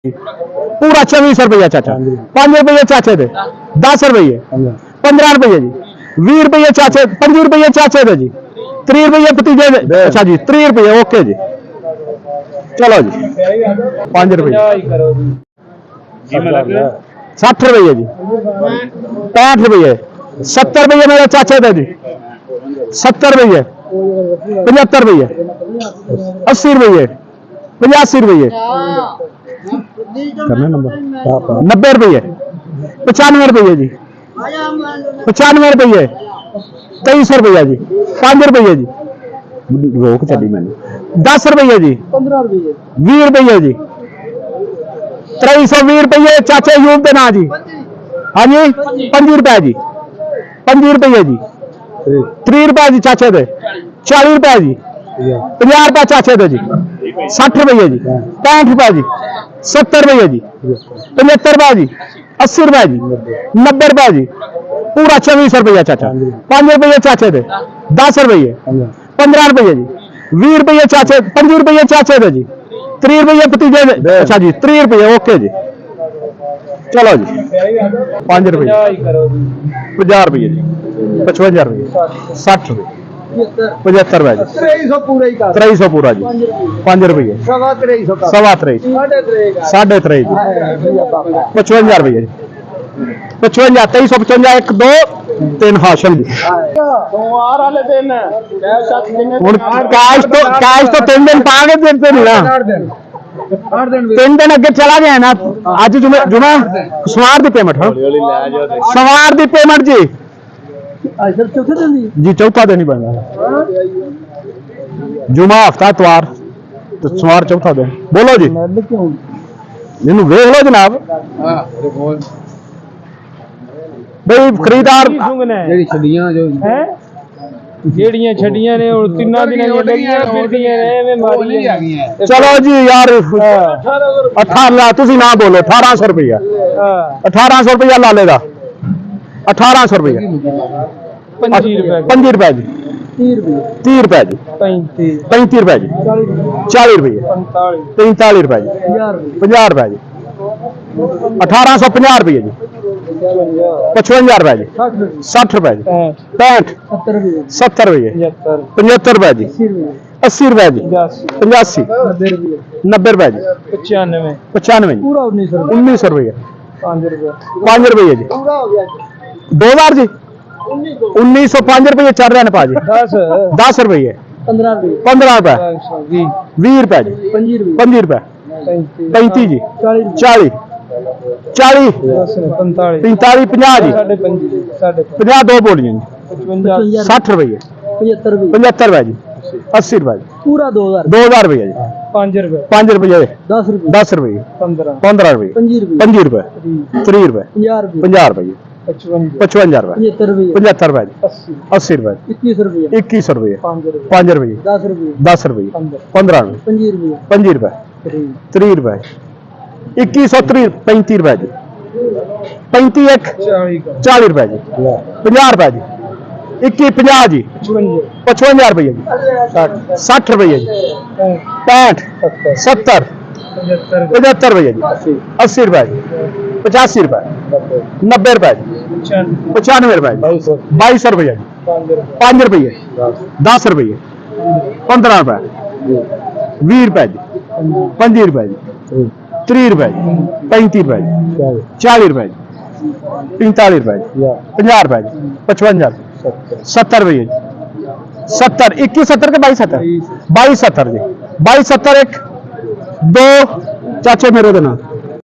पूरा 2400 रुपया चाचा, 5 रुपये चाचे दे, 10 रुपये, 15 रुपये जी, 20 रुपये चाचे, 25 रुपये चाचे दे जी, 30 रुपये भतीजे दे, अच्छा जी 30 रुपये, ओके जी, चलो जी 5 रुपये, 60 रुपये जी, 65 रुपये, 70 रुपये मेरे चाचे दे जी, 70 रुपये, 75 रुपये, 80 रुपये, 85 रुपये, करना नंबर 90 रुपये, 95 रुपये जी, 95 रुपये, 2300 रुपया जी, 5 रुपये जी, रोक चली मैंने 10 रुपये जी, 15 रुपये, 20 रुपये जी, 320 रुपये चाचा यूब देना जी, हाँ जी 5 रुपए जी, 5 रुपये जी, 3 रुपए जी चाचे दे, 40 रुपए जी, 50 रुपए चाचे दे जी, 60 रुपये जी, 65 रुपए जी, 70 रुपये जी, 75 रुपए जी, 80 रुपए जी, 90 रुपए जी, पूरा 2400 रुपया चाचा, 5 रुपये चाचे दे, 10 रुपये, 15 रुपये जी, 20 रुपये चाचे, 5 रुपये चाचे दे जी, 30 रुपये भतीजे दे, अच्छा जी 30 रुपये, ओके जी, चलो जी 5 रुपये, 50 रुपये जी, 55 रुपये, 60 रुपये, 75 रुपए जी, 300 पूरा जी, 5 रुपये, 23 साढ़े 23 जी, 55 रुपये जी, 55 2355 1 2 3 हाशम जी, कैश तो 3 दिन पागे देते नहीं ना, 3 दिन अगे चला गया ना, आज जुमा सवार दी पेमेंट, हाँ सवार दी पेमेंट जी जी, चौथा दिन ही बन रहा, जुमा हफ्ता इतवार तो सवार चौथा दिन, बोलो जी जिन्हों वेख लो जनाब भाई खरीदार ਜਿਹੜੀਆਂ ਛੱਡੀਆਂ ਨੇ ਉਹ ਤਿੰਨਾਂ ਦਿਨਾਂ ਦੀਆਂ ਲੱਗੀਆਂ ਫਿਰਦੀਆਂ ਨੇ ਐਵੇਂ ਮਾਰੀਆਂ चलो जी यार 18 ਤੁਸੀਂ ਨਾ ਬੋਲੋ 1800 ਰੁਪਇਆ 1800 ਰੁਪਇਆ ਲਾ ਲੇਗਾ 1800 ਰੁਪਇਆ 25 ਰੁਪਏ 25 रुपए जी, 30 रुपए जी, 35 रुपए जी, 40 रुपये, 45 रुपए जी, 50 रुपए जी, 1850 रुपये जी, 55 रुपए जी, 60 रुपए जी, 65 70 रुपये, 75 रुपए जी, 80 रुपए जी, 85 90 रुपए जी, 95 पूरा 1900 रुपये, 5 रुपये जी, 2000 जी, 1905 रुपये चल रहे हैं भाजी, 10 रुपये, 15 रुपए, 20 रुपए जी, 25 रुपए, 35 जी, 40 40 45 50 जी, 50 दो बोलियां जी, 60 रुपये, 75 रुपए जी, 80 रुपए जी, पूरा 2000 रुपये जी, 5 रुपये, 10 रुपये, 15 रुपये, 25 रुपये, 30 रुपये, 50 रुपये, 55 रुपए, 75 रुपए, 80 रुपए, 21 रुपये, 5 रुपये, 10 रुपये, 15 रुपये, 25 रुपए, 30 रुपए, 2130 35 रुपए जी, 35 1 40 रुपए जी, 50 रुपए जी, 21 50 जी, 55 रुपये जी, 60 रुपये जी, 65 70 75 रुपये जी, 80 रुपए जी, 85 रुपए, 90 रुपए जी, 95 रुपए जी, 2200 रुपये जी, 5 रुपये, 10 रुपये, 15 रुपए, 20 रुपए जी, 25 रुपए जी, 30 रुपए जी, 35 रुपए जी, 40 रुपए जी, 45 रुपए जी, 50 रुपए जी, 55 70 रुपये जी, 70 21 70 के 22 70 जी, 22 70 1 2 चाचे मेरे देना